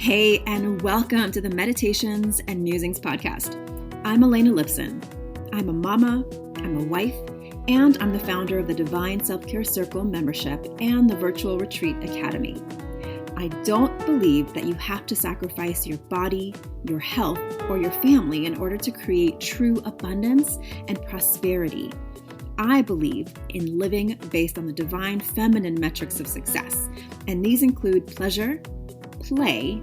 Hey, and welcome to the Meditations and Musings podcast. I'm Elena Lipson. I'm a mama, I'm a wife, and I'm the founder of the Divine Self-Care Circle membership and the Virtual Retreat Academy. I don't believe that you have to sacrifice your body, your health, or your family in order to create true abundance and prosperity. I believe in living based on the divine feminine metrics of success, and these include pleasure, play,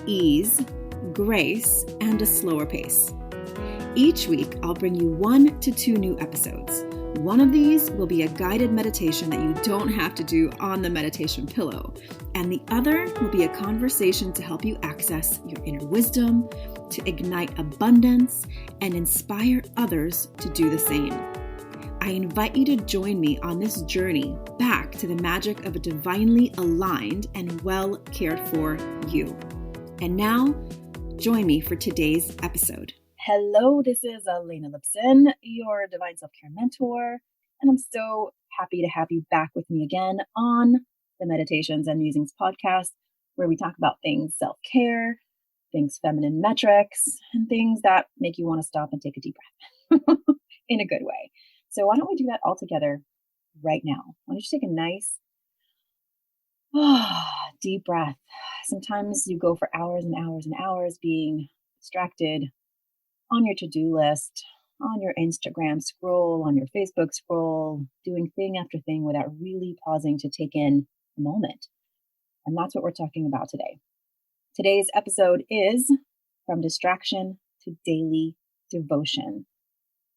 ease, grace, and a slower pace. Each week, I'll bring you 1 to 2 new episodes. One of these will be a guided meditation that you don't have to do on the meditation pillow, and the other will be a conversation to help you access your inner wisdom, to ignite abundance, and inspire others to do the same. I invite you to join me on this journey back to the magic of a divinely aligned and well cared for you. And now, join me for today's episode. Hello, this is Elena Lipson, your Divine Self-Care Mentor, and I'm so happy to have you back with me again on the Meditations and Musings podcast, where we talk about things self-care, things feminine metrics, and things that make you want to stop and take a deep breath in a good way. So why don't we do that all together right now? Why don't you take a nice deep breath. Sometimes you go for hours and hours and hours being distracted on your to-do list, on your Instagram scroll, on your Facebook scroll, doing thing after thing without really pausing to take in a moment. And that's what we're talking about today. Today's episode is From Distraction to Daily Devotion.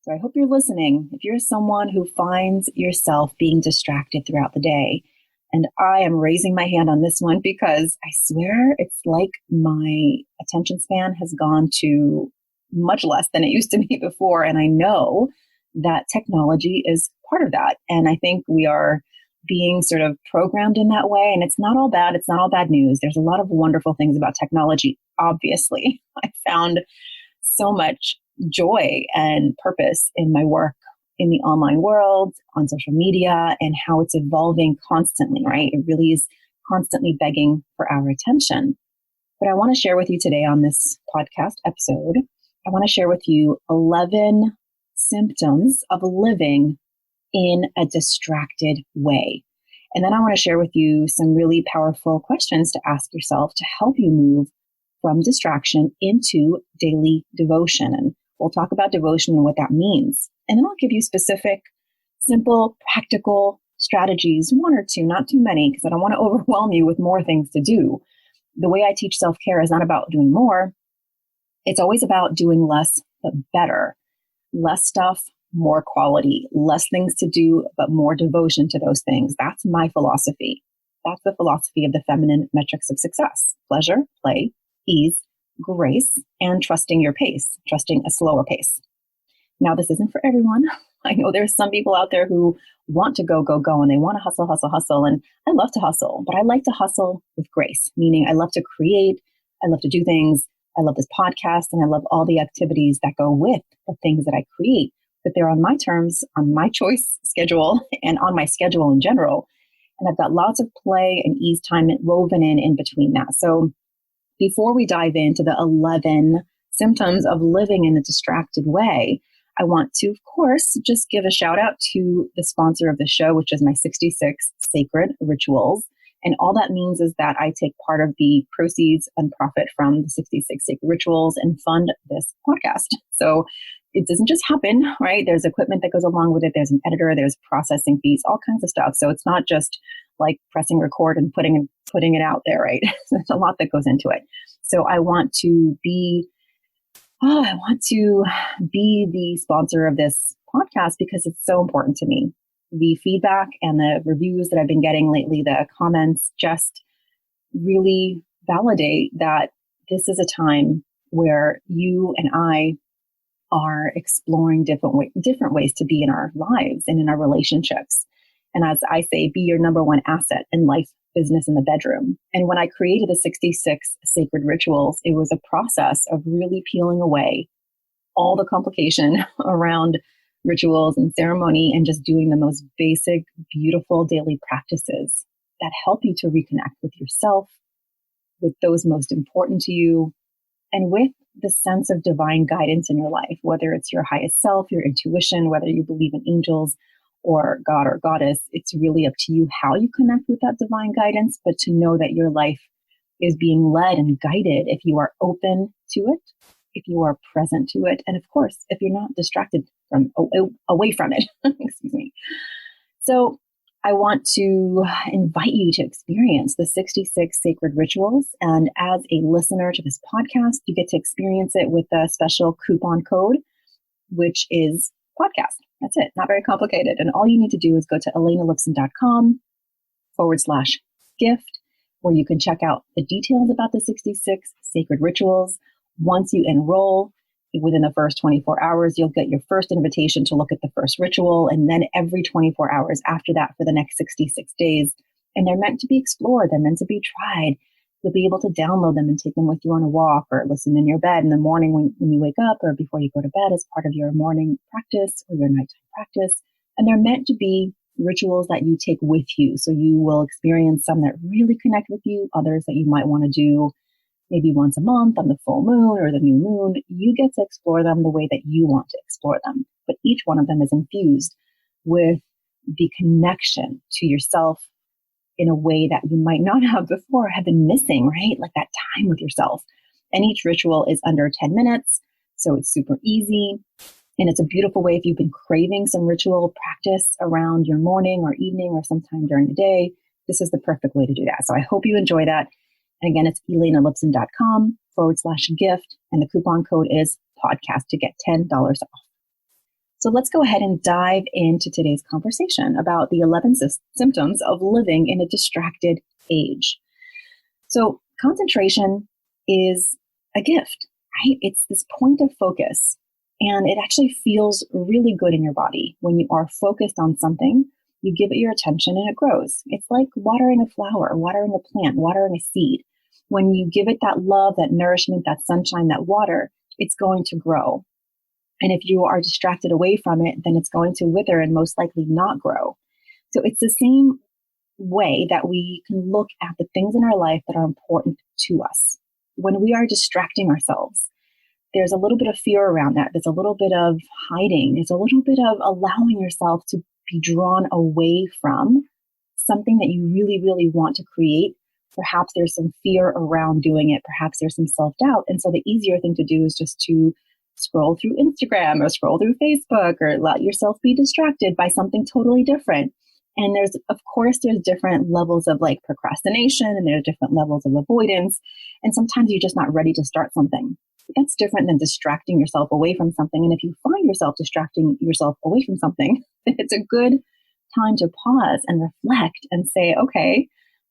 So I hope you're listening. If you're someone who finds yourself being distracted throughout the day, and I am raising my hand on this one because I swear it's like my attention span has gone to much less than it used to be before. And I know that technology is part of that. And I think we are being sort of programmed in that way. And it's not all bad. It's not all bad news. There's a lot of wonderful things about technology. Obviously, I found so much joy and purpose in my work in the online world, on social media, and how it's evolving constantly, right? It really is constantly begging for our attention. But I want to share with you today on this podcast episode, I want to share with you 11 symptoms of living in a distracted way. And then I want to share with you some really powerful questions to ask yourself to help you move from distraction into daily devotion. And we'll talk about devotion and what that means. And then I'll give you specific, simple, practical strategies, 1 or 2, not too many, because I don't want to overwhelm you with more things to do. The way I teach self-care is not about doing more. It's always about doing less, but better. Less stuff, more quality. Less things to do, but more devotion to those things. That's my philosophy. That's the philosophy of the feminine metrics of success. Pleasure, play, ease, grace, and trusting your pace, trusting a slower pace. Now, this isn't for everyone. I know there's some people out there who want to go, and they want to hustle. And I love to hustle, but I like to hustle with grace, meaning I love to create. I love to do things. I love this podcast, and I love all the activities that go with the things that I create, but they're on my terms, on my choice schedule, and on my schedule in general. And I've got lots of play and ease time woven in between that. So before we dive into the 11 symptoms of living in a distracted way, I want to, of course, just give a shout out to the sponsor of the show, which is my 66 Sacred Rituals. And all that means is that I take part of the proceeds and profit from the 66 Sacred Rituals and fund this podcast. So it doesn't just happen, right? There's equipment that goes along with it. There's an editor, there's processing fees, all kinds of stuff. So it's not just like pressing record and putting it out there, right? There's a lot that goes into it. So I want to be the sponsor of this podcast because it's so important to me. The feedback and the reviews that I've been getting lately, the comments just really validate that this is a time where you and I are exploring different ways to be in our lives and in our relationships. And as I say, be your number one asset in life, business, and the bedroom. And when I created the 66 Sacred Rituals, it was a process of really peeling away all the complication around rituals and ceremony and just doing the most basic, beautiful daily practices that help you to reconnect with yourself, with those most important to you, and with the sense of divine guidance in your life, whether it's your highest self, your intuition, whether you believe in angels or God or goddess. It's really up to you how you connect with that divine guidance, but to know that your life is being led and guided if you are open to it, if you are present to it, and of course, if you're not distracted from away from it. Excuse me. So I want to invite you to experience the 66 sacred rituals. And as a listener to this podcast, you get to experience it with a special coupon code, which is podcast. That's it. Not very complicated. And all you need to do is go to elenalipson.com/gift, where you can check out the details about the 66 sacred rituals. Once you enroll, within the first 24 hours, you'll get your first invitation to look at the first ritual, and then every 24 hours after that for the next 66 days. And they're meant to be explored. They're meant to be tried. You'll be able to download them and take them with you on a walk or listen in your bed in the morning when you wake up or before you go to bed as part of your morning practice or your nighttime practice. And they're meant to be rituals that you take with you. So you will experience some that really connect with you, others that you might want to do maybe once a month on the full moon or the new moon. You get to explore them the way that you want to explore them. But each one of them is infused with the connection to yourself in a way that you might not have before, have been missing, right? Like that time with yourself. And each ritual is under 10 minutes. So it's super easy. And it's a beautiful way if you've been craving some ritual practice around your morning or evening or sometime during the day. This is the perfect way to do that. So I hope you enjoy that. And again, it's elenalipson.com/gift. And the coupon code is podcast to get $10 off. So let's go ahead and dive into today's conversation about the 11 symptoms of living in a distracted age. So concentration is a gift, right? It's this point of focus. And it actually feels really good in your body when you are focused on something. You give it your attention and it grows. It's like watering a flower, watering a plant, watering a seed. When you give it that love, that nourishment, that sunshine, that water, it's going to grow. And if you are distracted away from it, then it's going to wither and most likely not grow. So it's the same way that we can look at the things in our life that are important to us. When we are distracting ourselves, there's a little bit of fear around that. There's a little bit of hiding. There's a little bit of allowing yourself to be drawn away from something that you really, really want to create. Perhaps there's some fear around doing it. Perhaps there's some self-doubt. And so the easier thing to do is just to scroll through Instagram or scroll through Facebook or let yourself be distracted by something totally different. And there's different levels of like procrastination and there's different levels of avoidance. And sometimes you're just not ready to start something. That's different than distracting yourself away from something. And if you find yourself distracting yourself away from something, it's a good time to pause and reflect and say, okay,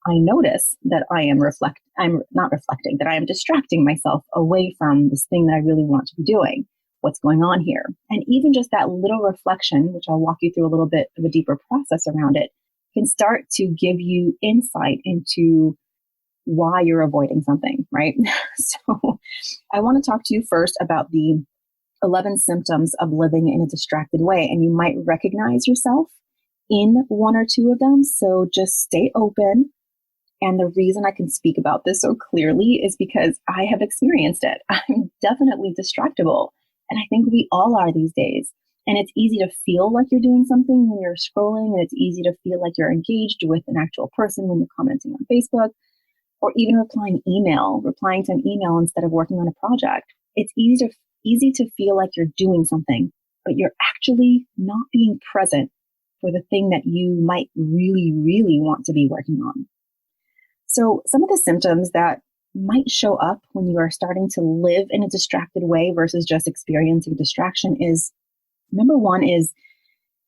I notice that I am that I am distracting myself away from this thing that I really want to be doing. What's going on here? And even just that little reflection, which I'll walk you through a little bit of a deeper process around it, can start to give you insight into why you're avoiding something, right? So I want to talk to you first about the 11 symptoms of living in a distracted way. And you might recognize yourself in one or two of them. So just stay open. And the reason I can speak about this so clearly is because I have experienced it. I'm definitely distractible. And I think we all are these days. And it's easy to feel like you're doing something when you're scrolling. And it's easy to feel like you're engaged with an actual person when you're commenting on Facebook or even replying to an email instead of working on a project. It's easy to feel like you're doing something, but you're actually not being present for the thing that you might really, really want to be working on. So some of the symptoms that might show up when you are starting to live in a distracted way versus just experiencing distraction is, number one is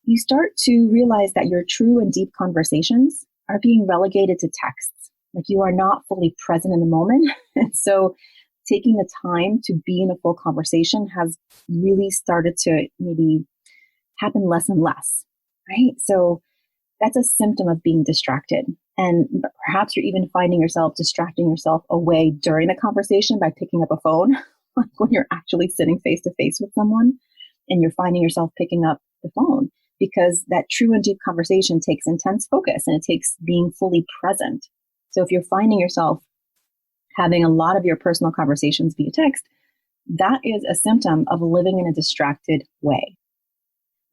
you start to realize that your true and deep conversations are being relegated to texts. Like you are not fully present in the moment. And so taking the time to be in a full conversation has really started to maybe happen less and less, right? So that's a symptom of being distracted. And perhaps you're even finding yourself distracting yourself away during the conversation by picking up a phone, like when you're actually sitting face to face with someone and you're finding yourself picking up the phone, because that true and deep conversation takes intense focus and it takes being fully present. So if you're finding yourself having a lot of your personal conversations via text, that is a symptom of living in a distracted way.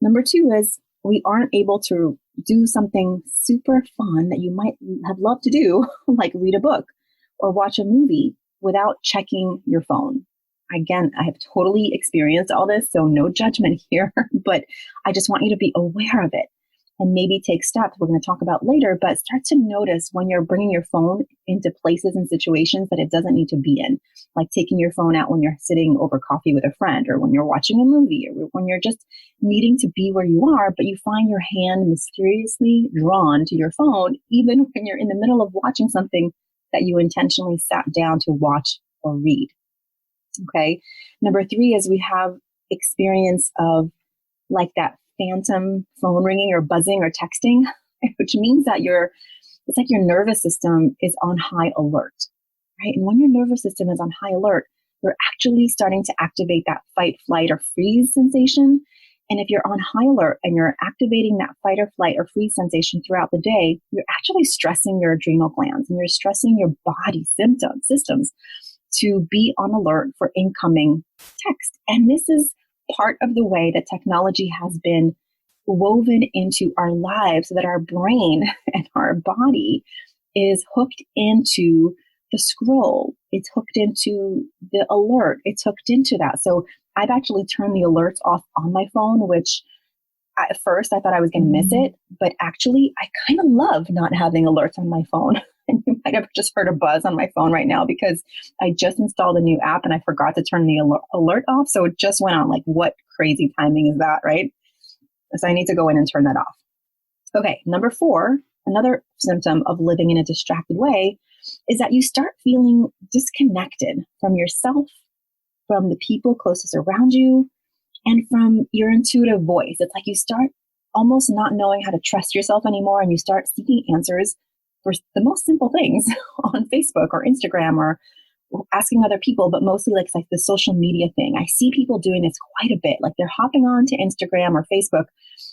Number 2 is we aren't able to do something super fun that you might have loved to do, like read a book or watch a movie without checking your phone. Again, I have totally experienced all this, so no judgment here, but I just want you to be aware of it and maybe take steps we're going to talk about later, but start to notice when you're bringing your phone into places and situations that it doesn't need to be in, like taking your phone out when you're sitting over coffee with a friend, or when you're watching a movie, or when you're just needing to be where you are, but you find your hand mysteriously drawn to your phone, even when you're in the middle of watching something that you intentionally sat down to watch or read. Okay. Number 3 is we have experience of like that phantom phone ringing or buzzing or texting, which means that it's like your nervous system is on high alert, right? And when your nervous system is on high alert, you're actually starting to activate that fight, flight, or freeze sensation. And if you're on high alert and you're activating that fight or flight or freeze sensation throughout the day, you're actually stressing your adrenal glands and you're stressing your body systems to be on alert for incoming text. And this is part of the way that technology has been woven into our lives, so that our brain and our body is hooked into the scroll. It's hooked into the alert. It's hooked into that. So I've actually turned the alerts off on my phone, which at first I thought I was going to miss it, but actually I kind of love not having alerts on my phone. And you might have just heard a buzz on my phone right now because I just installed a new app and I forgot to turn the alert off. So it just went on. Like, what crazy timing is that, right? So I need to go in and turn that off. Okay, number 4, another symptom of living in a distracted way is that you start feeling disconnected from yourself, from the people closest around you, and from your intuitive voice. It's like you start almost not knowing how to trust yourself anymore, and you start seeking answers for the most simple things on Facebook or Instagram or asking other people, but mostly like the social media thing. I see people doing this quite a bit. Like they're hopping on to Instagram or Facebook,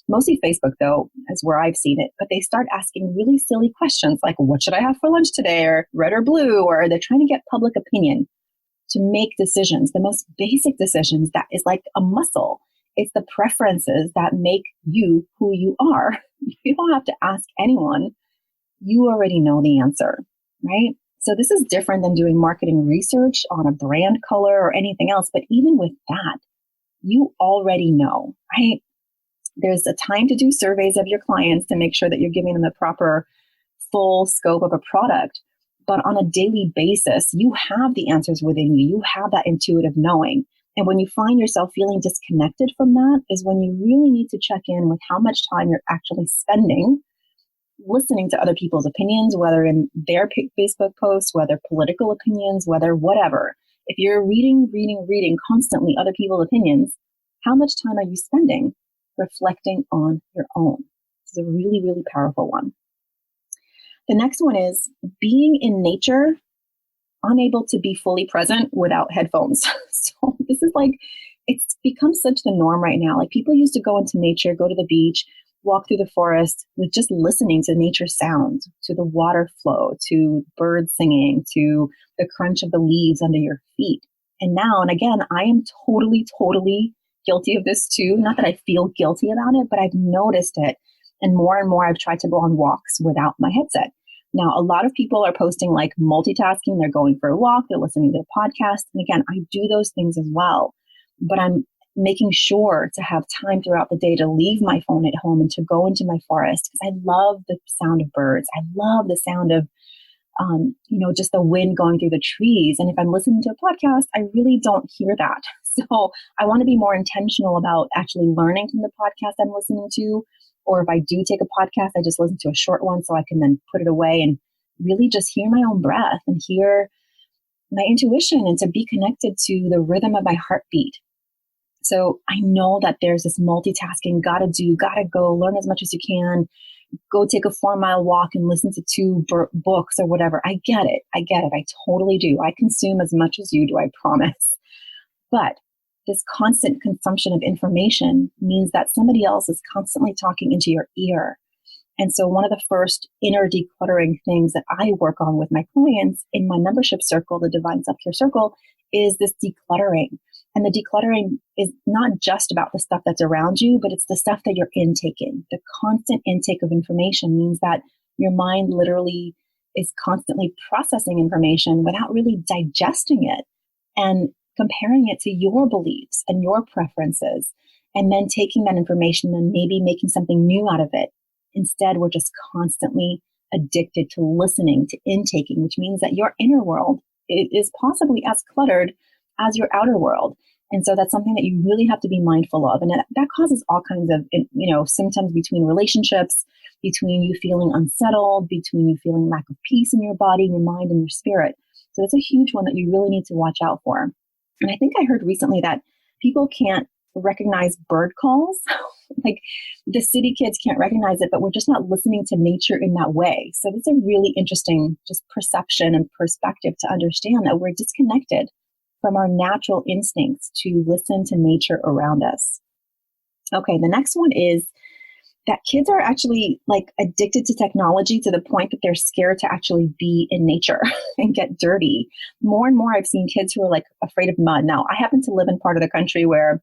mostly Facebook though, is where I've seen it, but they start asking really silly questions like, what should I have for lunch today? Or red or blue? Or they're trying to get public opinion to make decisions, the most basic decisions that is like a muscle. It's the preferences that make you who you are. You don't have to ask anyone. You already know the answer, right? So this is different than doing marketing research on a brand color or anything else. But even with that, you already know, right? There's a time to do surveys of your clients to make sure that you're giving them the proper full scope of a product. But on a daily basis, you have the answers within you. You have that intuitive knowing. And when you find yourself feeling disconnected from that is when you really need to check in with how much time you're actually spending listening to other people's opinions, whether in their Facebook posts, whether political opinions, whether whatever. If you're reading constantly other people's opinions, how much time are you spending reflecting on your own? This is a really, really powerful one. The next one is being in nature, unable to be fully present without headphones. So this is like, it's become such the norm right now. Like people used to go into nature, go to the beach, walk through the forest with just listening to nature sounds, to the water flow, to birds singing, to the crunch of the leaves under your feet. And now, and again, I am totally guilty of this too. Not that I feel guilty about it, but I've noticed it. And more I've tried to go on walks without my headset. Now, a lot of people are posting like multitasking. They're going for a walk, they're listening to a podcast. And again, I do those things as well. But I'm making sure to have time throughout the day to leave my phone at home and to go into my forest because I love the sound of birds. I love the sound of, just the wind going through the trees. And if I'm listening to a podcast, I really don't hear that. So I want to be more intentional about actually learning from the podcast I'm listening to. Or if I do take a podcast, I just listen to a short one so I can then put it away and really just hear my own breath and hear my intuition and to be connected to the rhythm of my heartbeat. So I know that there's this multitasking, gotta go, learn as much as you can, go take a 4-mile walk and listen to 2 books or whatever. I get it. I totally do. I consume as much as you do, I promise. But this constant consumption of information means that somebody else is constantly talking into your ear. And so one of the first inner decluttering things that I work on with my clients in my membership circle, the Divine Self-Care Circle, is this decluttering. And the decluttering is not just about the stuff that's around you, but it's the stuff that you're intaking. The constant intake of information means that your mind literally is constantly processing information without really digesting it and comparing it to your beliefs and your preferences, and then taking that information and maybe making something new out of it. Instead, we're just constantly addicted to listening, to intaking, which means that your inner world is possibly as cluttered as your outer world. And so that's something that you really have to be mindful of. And that causes all kinds of, symptoms between relationships, between you feeling unsettled, between you feeling lack of peace in your body, your mind, and your spirit. So that's a huge one that you really need to watch out for. And I think I heard recently that people can't recognize bird calls. Like the city kids can't recognize it, but we're just not listening to nature in that way. So it's a really interesting just perception and perspective to understand that we're disconnected from our natural instincts to listen to nature around us. Okay, the next one is that kids are actually like addicted to technology to the point that they're scared to actually be in nature and get dirty. More and more I've seen kids who are like afraid of mud. Now, I happen to live in part of the country where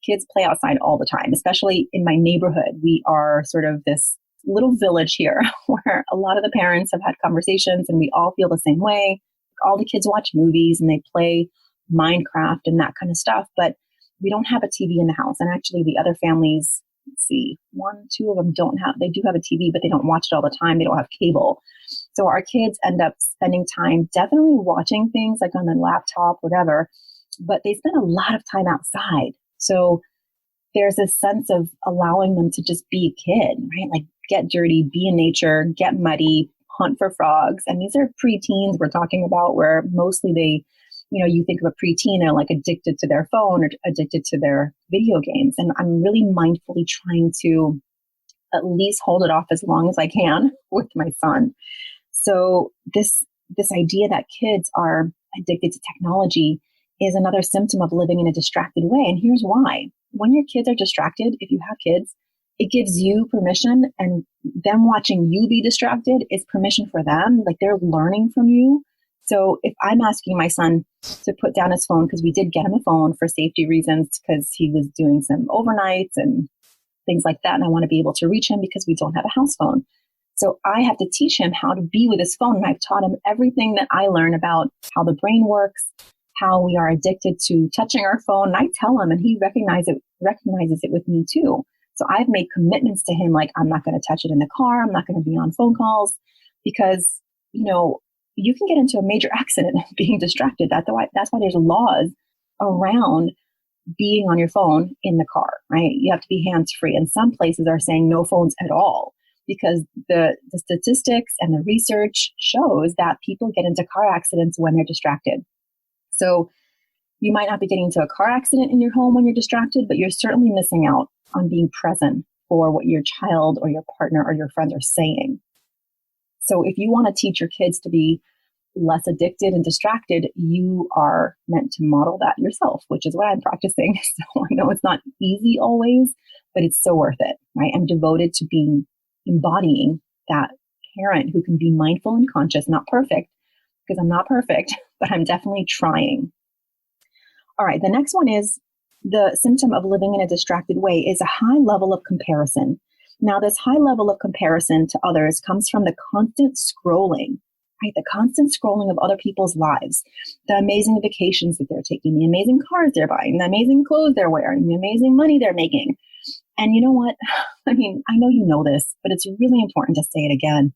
kids play outside all the time, especially in my neighborhood. We are sort of this little village here where a lot of the parents have had conversations and we all feel the same way. All the kids watch movies and they play Minecraft and that kind of stuff, but we don't have a TV in the house. And actually the other families, let's see, one, two of them they do have a TV, but they don't watch it all the time. They don't have cable. So our kids end up spending time definitely watching things like on their laptop, whatever, but they spend a lot of time outside. So there's a sense of allowing them to just be a kid, right? Like get dirty, be in nature, get muddy, hunt for frogs. And these are preteens we're talking about, where mostly they, you think of a preteen, they're like addicted to their phone or addicted to their video games. And I'm really mindfully trying to at least hold it off as long as I can with my son. So this idea that kids are addicted to technology is another symptom of living in a distracted way. And here's why. When your kids are distracted, if you have kids, it gives you permission, and them watching you be distracted is permission for them. Like they're learning from you. So if I'm asking my son to put down his phone, because we did get him a phone for safety reasons, because he was doing some overnights and things like that, and I want to be able to reach him because we don't have a house phone. So I have to teach him how to be with his phone. And I've taught him everything that I learn about how the brain works, how we are addicted to touching our phone. And I tell him, and he recognizes it with me too. So I've made commitments to him, like I'm not going to touch it in the car. I'm not going to be on phone calls because, you can get into a major accident being distracted. That's why there's laws around being on your phone in the car, right? You have to be hands-free. And some places are saying no phones at all, because the statistics and the research shows that people get into car accidents when they're distracted. So you might not be getting into a car accident in your home when you're distracted, but you're certainly missing out on being present for what your child or your partner or your friends are saying. So if you want to teach your kids to be less addicted and distracted, you are meant to model that yourself, which is what I'm practicing. So I know it's not easy always, but it's so worth it, right? I'm devoted to embodying that parent who can be mindful and conscious, not perfect, because I'm not perfect, but I'm definitely trying. All right, the next one is the symptom of living in a distracted way is a high level of comparison. Now, this high level of comparison to others comes from the constant scrolling, right? The constant scrolling of other people's lives, the amazing vacations that they're taking, the amazing cars they're buying, the amazing clothes they're wearing, the amazing money they're making. And you know what? I mean, I know you know this, but it's really important to say it again,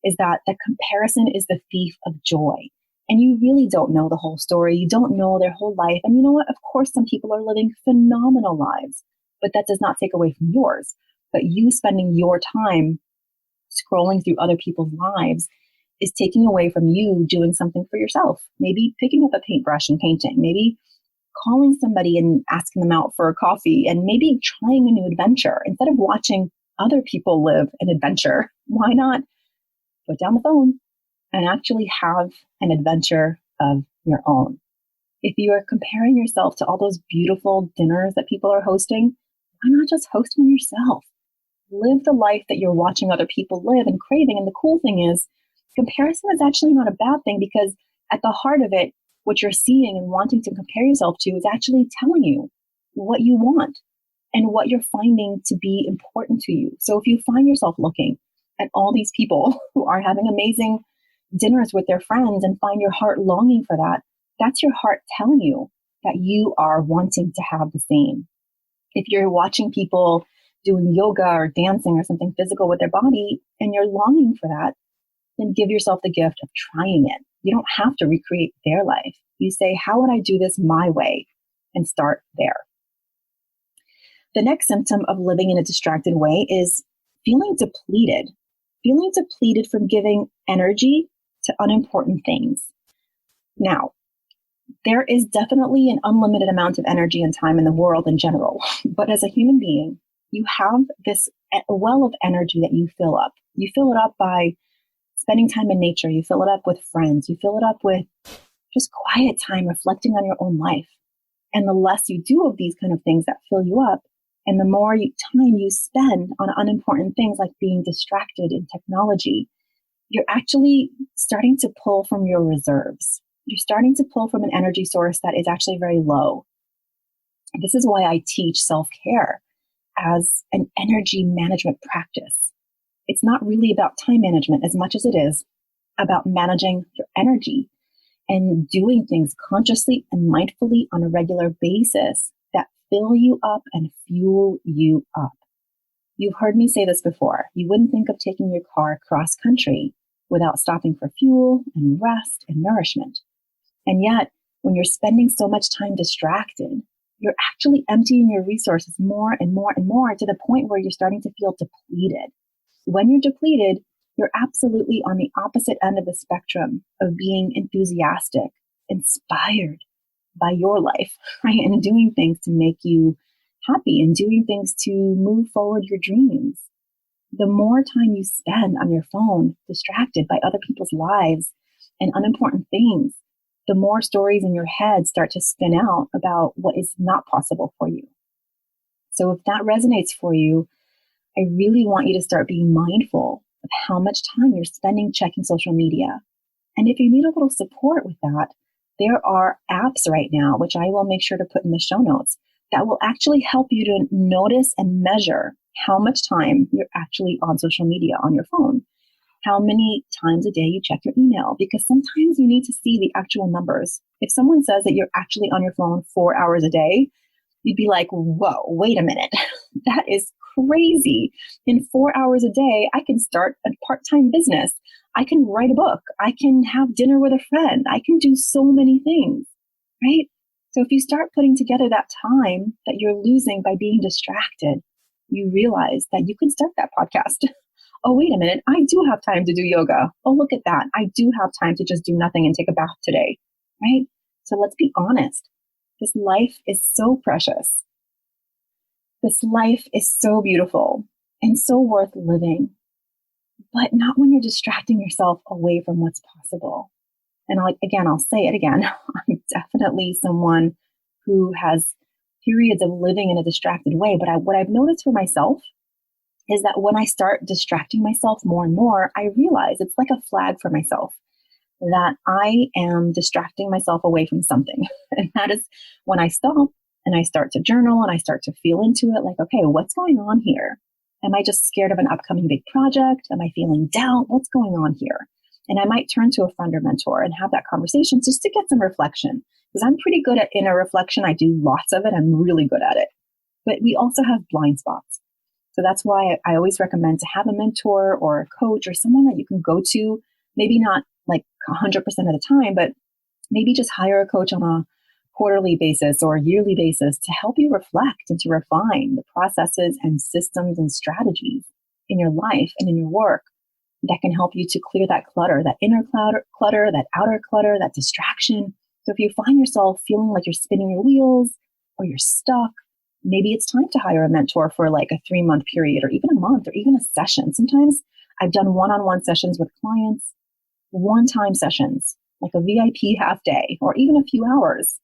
is that the comparison is the thief of joy. And you really don't know the whole story. You don't know their whole life. And you know what? Of course, some people are living phenomenal lives, but that does not take away from yours. But you spending your time scrolling through other people's lives is taking away from you doing something for yourself. Maybe picking up a paintbrush and painting, maybe calling somebody and asking them out for a coffee, and maybe trying a new adventure. Instead of watching other people live an adventure, why not put down the phone and actually have an adventure of your own? If you are comparing yourself to all those beautiful dinners that people are hosting, why not just host one yourself? Live the life that you're watching other people live and craving. And the cool thing is, comparison is actually not a bad thing, because at the heart of it, what you're seeing and wanting to compare yourself to is actually telling you what you want and what you're finding to be important to you. So if you find yourself looking at all these people who are having amazing dinners with their friends and find your heart longing for that, that's your heart telling you that you are wanting to have the same. If you're watching people doing yoga or dancing or something physical with their body and you're longing for that, then give yourself the gift of trying it. You don't have to recreate their life. You say, how would I do this my way? And start there. The next symptom of living in a distracted way is feeling depleted from giving energy to unimportant things. Now, there is definitely an unlimited amount of energy and time in the world in general, but as a human being, you have this well of energy that you fill up. You fill it up by spending time in nature. You fill it up with friends. You fill it up with just quiet time reflecting on your own life. And the less you do of these kind of things that fill you up, and the more time you spend on unimportant things like being distracted in technology, you're actually starting to pull from your reserves. You're starting to pull from an energy source that is actually very low. This is why I teach self-care as an energy management practice. It's not really about time management as much as it is about managing your energy and doing things consciously and mindfully on a regular basis that fill you up and fuel you up. You've heard me say this before. You wouldn't think of taking your car cross country without stopping for fuel and rest and nourishment. And yet, when you're spending so much time distracted, you're actually emptying your resources more and more and more to the point where you're starting to feel depleted. When you're depleted, you're absolutely on the opposite end of the spectrum of being enthusiastic, inspired by your life, right? And doing things to make you happy and doing things to move forward your dreams. The more time you spend on your phone, distracted by other people's lives and unimportant things, the more stories in your head start to spin out about what is not possible for you. So if that resonates for you, I really want you to start being mindful of how much time you're spending checking social media. And if you need a little support with that, there are apps right now, which I will make sure to put in the show notes, that will actually help you to notice and measure how much time you're actually on social media on your phone. How many times a day you check your email, because sometimes you need to see the actual numbers. If someone says that you're actually on your phone 4 hours a day, you'd be like, whoa, wait a minute. That is crazy. In 4 hours a day, I can start a part-time business. I can write a book. I can have dinner with a friend. I can do so many things, right? So if you start putting together that time that you're losing by being distracted, you realize that you can start that podcast. Oh, wait a minute. I do have time to do yoga. Oh, look at that. I do have time to just do nothing and take a bath today, right? So let's be honest. This life is so precious. This life is so beautiful and so worth living, but not when you're distracting yourself away from what's possible. And I'll say it again. I'm definitely someone who has periods of living in a distracted way. But what I've noticed for myself is that when I start distracting myself more and more, I realize it's like a flag for myself that I am distracting myself away from something. And that is when I stop and I start to journal and I start to feel into it, like, okay, what's going on here? Am I just scared of an upcoming big project? Am I feeling doubt? What's going on here? And I might turn to a friend or mentor and have that conversation just to get some reflection, because I'm pretty good at inner reflection. I do lots of it. I'm really good at it. But we also have blind spots. So that's why I always recommend to have a mentor or a coach or someone that you can go to, maybe not like 100% of the time, but maybe just hire a coach on a quarterly basis or a yearly basis to help you reflect and to refine the processes and systems and strategies in your life and in your work that can help you to clear that clutter, that inner clutter, that outer clutter, that distraction. So if you find yourself feeling like you're spinning your wheels or you're stuck, maybe it's time to hire a mentor for like a 3-month period or even a month or even a session. Sometimes I've done one-on-one sessions with clients, one-time sessions, like a VIP half day or even a few hours.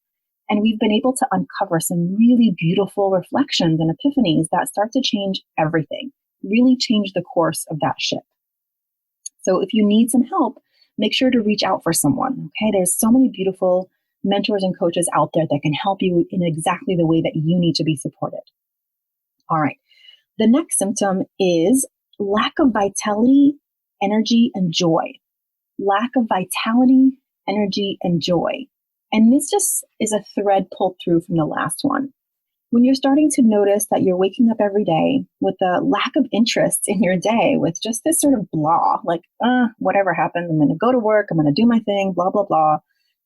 And we've been able to uncover some really beautiful reflections and epiphanies that start to change everything. really change the course of that ship. So if you need some help, make sure to reach out for someone. Okay. There's so many beautiful mentors and coaches out there that can help you in exactly the way that you need to be supported. All right. The next symptom is lack of vitality, energy, and joy. Lack of vitality, energy, and joy. And this just is a thread pulled through from the last one. When you're starting to notice that you're waking up every day with a lack of interest in your day, with just this sort of blah, like, whatever happens, I'm going to go to work, I'm going to do my thing, blah, blah, blah.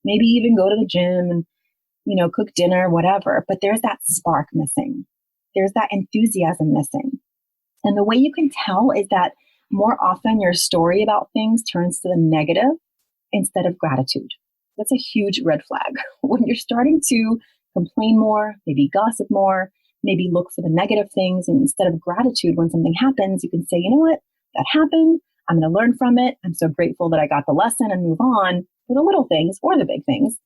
Maybe even go to the gym and, cook dinner, whatever. But there's that spark missing. There's that enthusiasm missing. And the way you can tell is that more often your story about things turns to the negative instead of gratitude. That's a huge red flag. When you're starting to complain more, maybe gossip more, maybe look for the negative things, and instead of gratitude when something happens, you can say, you know what, that happened. I'm going to learn from it. I'm so grateful that I got the lesson and move on for the little things or the big things.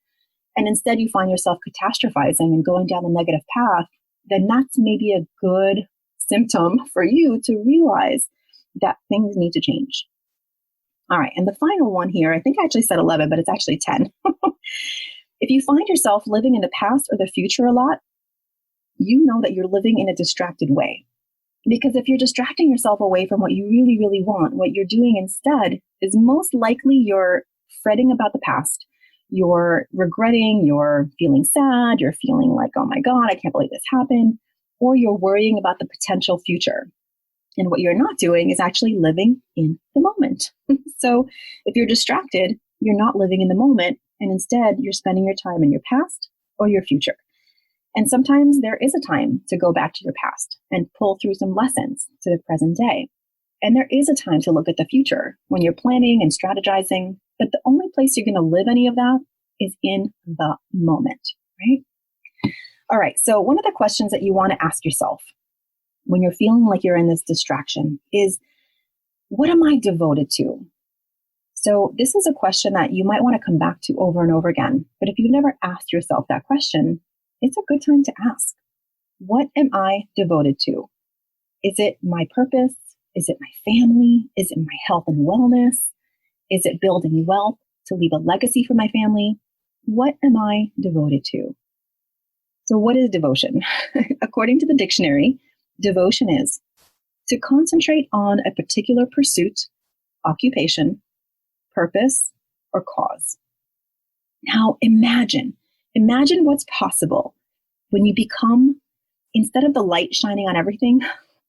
And instead you find yourself catastrophizing and going down the negative path, then that's maybe a good symptom for you to realize that things need to change. All right. And the final one here, I think I actually said 11, but it's actually 10. If you find yourself living in the past or the future a lot, you know that you're living in a distracted way. Because if you're distracting yourself away from what you really, really want, what you're doing instead is most likely you're fretting about the past. You're regretting, you're feeling sad, you're feeling like, oh my God, I can't believe this happened. Or you're worrying about the potential future. And what you're not doing is actually living in the moment. So if you're distracted, you're not living in the moment. And instead, you're spending your time in your past or your future. And sometimes there is a time to go back to your past and pull through some lessons to the present day. And there is a time to look at the future when you're planning and strategizing. But the only place you're going to live any of that is in the moment, right? All right. So one of the questions that you want to ask yourself when you're feeling like you're in this distraction is, what am I devoted to? So this is a question that you might want to come back to over and over again. But if you've never asked yourself that question, it's a good time to ask. What am I devoted to? Is it my purpose? Is it my family? Is it my health and wellness? Is it building wealth to leave a legacy for my family? What am I devoted to? So what is devotion? According to the dictionary, devotion is to concentrate on a particular pursuit, occupation, purpose, or cause. Now imagine what's possible when you become, instead of the light shining on everything,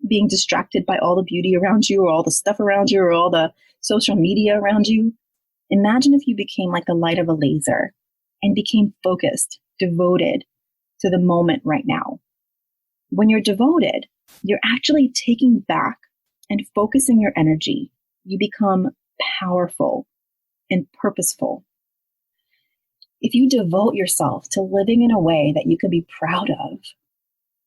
being distracted by all the beauty around you or all the stuff around you or all the social media around you. Imagine if you became like the light of a laser and became focused, devoted to the moment right now. When you're devoted, you're actually taking back and focusing your energy. You become powerful and purposeful. If you devote yourself to living in a way that you can be proud of,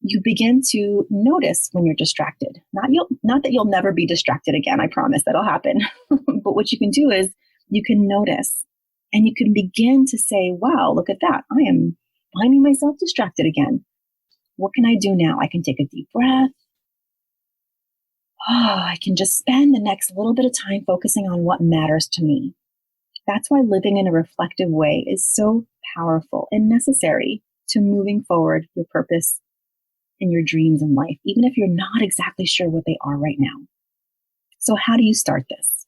you begin to notice when you're distracted. Not that you'll never be distracted again, I promise that'll happen. But what you can do is you can notice and you can begin to say, wow, look at that. I am finding myself distracted again. What can I do now? I can take a deep breath. I can just spend the next little bit of time focusing on what matters to me. That's why living in a reflective way is so powerful and necessary to moving forward your purpose and your dreams in life, even if you're not exactly sure what they are right now. So how do you start this?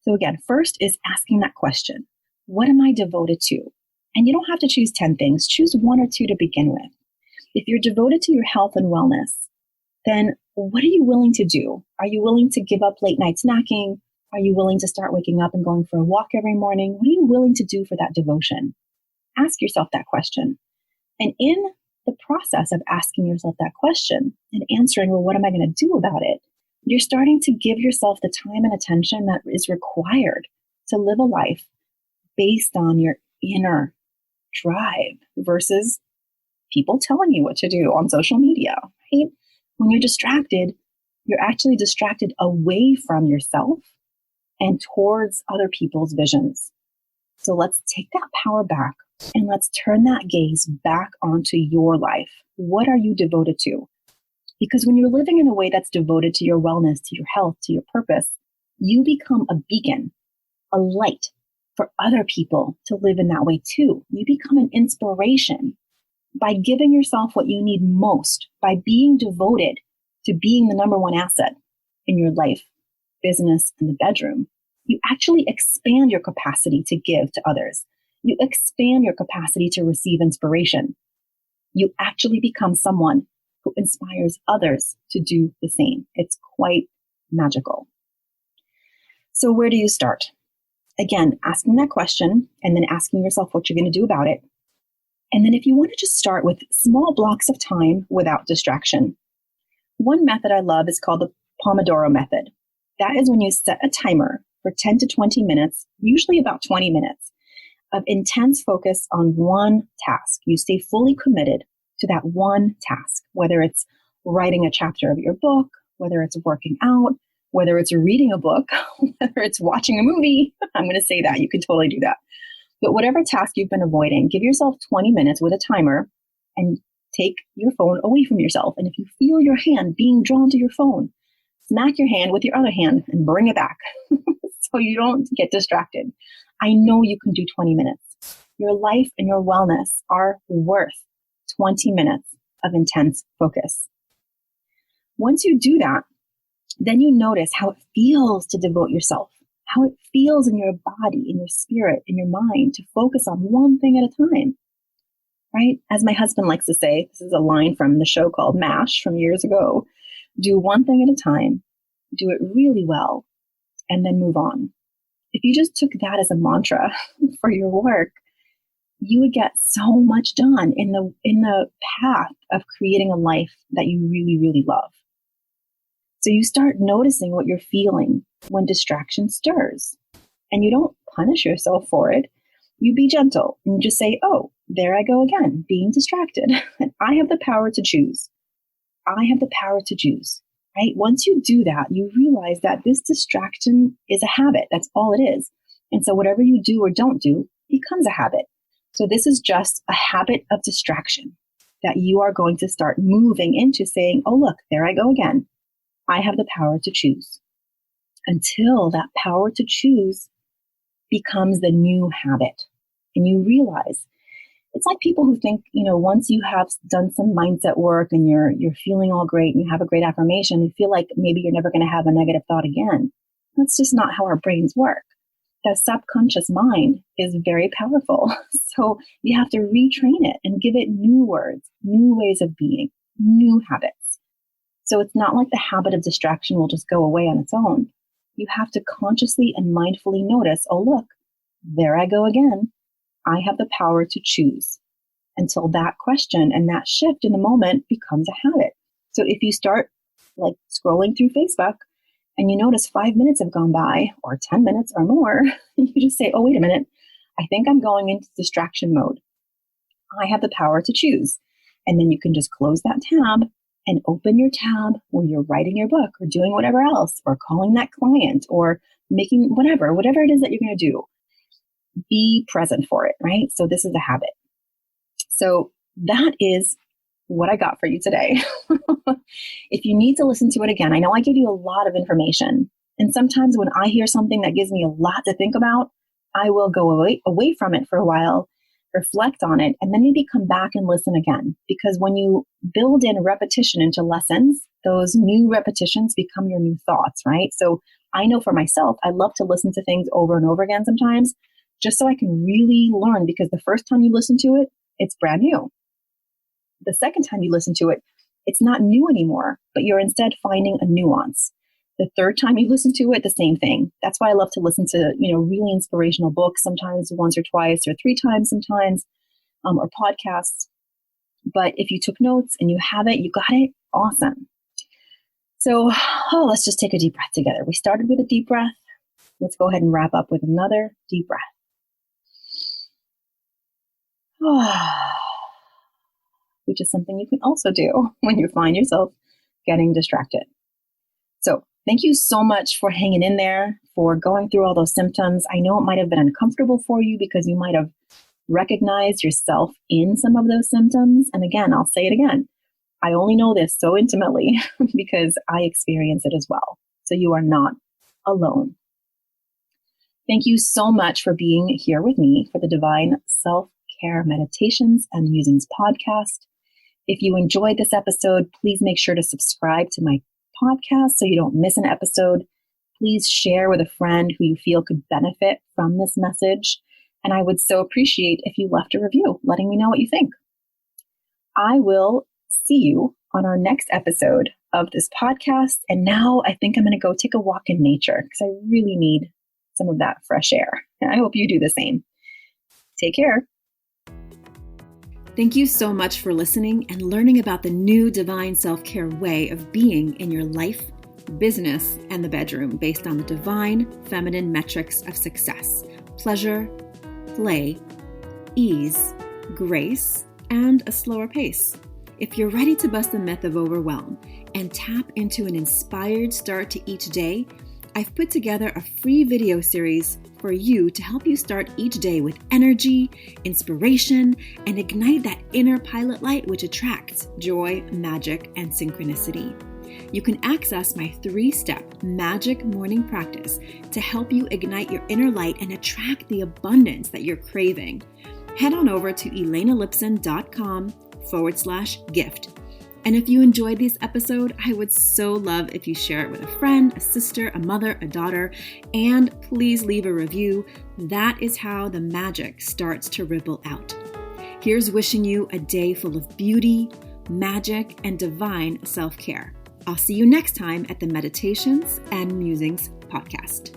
So again, first is asking that question. What am I devoted to? And you don't have to choose 10 things. Choose 1 or 2 to begin with. If you're devoted to your health and wellness, then what are you willing to do? Are you willing to give up late night snacking? Are you willing to start waking up and going for a walk every morning? What are you willing to do for that devotion? Ask yourself that question. And in the process of asking yourself that question and answering, well, what am I going to do about it? You're starting to give yourself the time and attention that is required to live a life based on your inner drive versus people telling you what to do on social media, right? When you're distracted, you're actually distracted away from yourself and towards other people's visions. So let's take that power back and let's turn that gaze back onto your life. What are you devoted to? Because when you're living in a way that's devoted to your wellness, to your health, to your purpose, you become a beacon, a light for other people to live in that way too. You become an inspiration by giving yourself what you need most, by being devoted to being the number one asset in your life, business, and the bedroom. You actually expand your capacity to give to others. You expand your capacity to receive inspiration. You actually become someone who inspires others to do the same. It's quite magical. So where do you start? Again, asking that question and then asking yourself what you're going to do about it. And then if you want to just start with small blocks of time without distraction. One method I love is called the Pomodoro Method. That is when you set a timer for 10 to 20 minutes, usually about 20 minutes, of intense focus on one task. You stay fully committed to that one task, whether it's writing a chapter of your book, whether it's working out, whether it's reading a book, whether it's watching a movie. I'm going to say that. You can totally do that. But whatever task you've been avoiding, give yourself 20 minutes with a timer and take your phone away from yourself. And if you feel your hand being drawn to your phone, smack your hand with your other hand and bring it back so you don't get distracted. I know you can do 20 minutes. Your life and your wellness are worth 20 minutes of intense focus. Once you do that, then you notice how it feels to devote yourself, how it feels in your body, in your spirit, in your mind to focus on one thing at a time, right? As my husband likes to say, this is a line from the show called MASH from years ago, do one thing at a time, do it really well, and then move on. If you just took that as a mantra for your work, you would get so much done in the path of creating a life that you really, really love. So you start noticing what you're feeling when distraction stirs. And you don't punish yourself for it. You be gentle and just say, oh, there I go again, being distracted. And I have the power to choose. I have the power to choose, right? Once you do that, you realize that this distraction is a habit. That's all it is. And so whatever you do or don't do becomes a habit. So this is just a habit of distraction that you are going to start moving into saying, oh, look, there I go again. I have the power to choose. Until that power to choose becomes the new habit. And you realize it's like people who think, once you have done some mindset work and you're feeling all great and you have a great affirmation, you feel like maybe you're never going to have a negative thought again. That's just not how our brains work. The subconscious mind is very powerful. So you have to retrain it and give it new words, new ways of being, new habits. So it's not like the habit of distraction will just go away on its own. You have to consciously and mindfully notice, oh, look, there I go again. I have the power to choose, until that question and that shift in the moment becomes a habit. So if you start like scrolling through Facebook and you notice 5 minutes have gone by or 10 minutes or more, you just say, oh, wait a minute. I think I'm going into distraction mode. I have the power to choose. And then you can just close that tab and open your tab where you're writing your book or doing whatever else or calling that client or making whatever it is that you're going to do. Be present for it, right? So this is a habit. So that is what I got for you today. If you need to listen to it again, I know I gave you a lot of information. And sometimes when I hear something that gives me a lot to think about, I will go away from it for a while, reflect on it, and then maybe come back and listen again. Because when you build in repetition into lessons, those new repetitions become your new thoughts, right? So I know for myself, I love to listen to things over and over again sometimes, just so I can really learn, because the first time you listen to it, it's brand new. The second time you listen to it, it's not new anymore, but you're instead finding a nuance. The third time you listen to it, the same thing. That's why I love to listen to, really inspirational books, sometimes once or twice or 3 times sometimes, or podcasts. But if you took notes and you have it, you got it, awesome. So, let's just take a deep breath together. We started with a deep breath. Let's go ahead and wrap up with another deep breath. Which is something you can also do when you find yourself getting distracted. So thank you so much for hanging in there, for going through all those symptoms. I know it might have been uncomfortable for you because you might have recognized yourself in some of those symptoms. And again, I'll say it again. I only know this so intimately because I experience it as well. So you are not alone. Thank you so much for being here with me for the Divine Self-Care Meditations and Musings podcast. If you enjoyed this episode, please make sure to subscribe to my podcast so you don't miss an episode. Please share with a friend who you feel could benefit from this message. And I would so appreciate if you left a review, letting me know what you think. I will see you on our next episode of this podcast. And now I think I'm going to go take a walk in nature because I really need some of that fresh air. And I hope you do the same. Take care. Thank you so much for listening and learning about the new divine self-care way of being in your life, business, and the bedroom based on the divine feminine metrics of success: pleasure, play, ease, grace, and a slower pace. If you're ready to bust the myth of overwhelm and tap into an inspired start to each day, I've put together a free video series for you to help you start each day with energy, inspiration, and ignite that inner pilot light which attracts joy, magic, and synchronicity. You can access my 3-step magic morning practice to help you ignite your inner light and attract the abundance that you're craving. Head on over to elenalipson.com/gift. And if you enjoyed this episode, I would so love if you share it with a friend, a sister, a mother, a daughter, and please leave a review. That is how the magic starts to ripple out. Here's wishing you a day full of beauty, magic, and divine self-care. I'll see you next time at the Meditations and Musings podcast.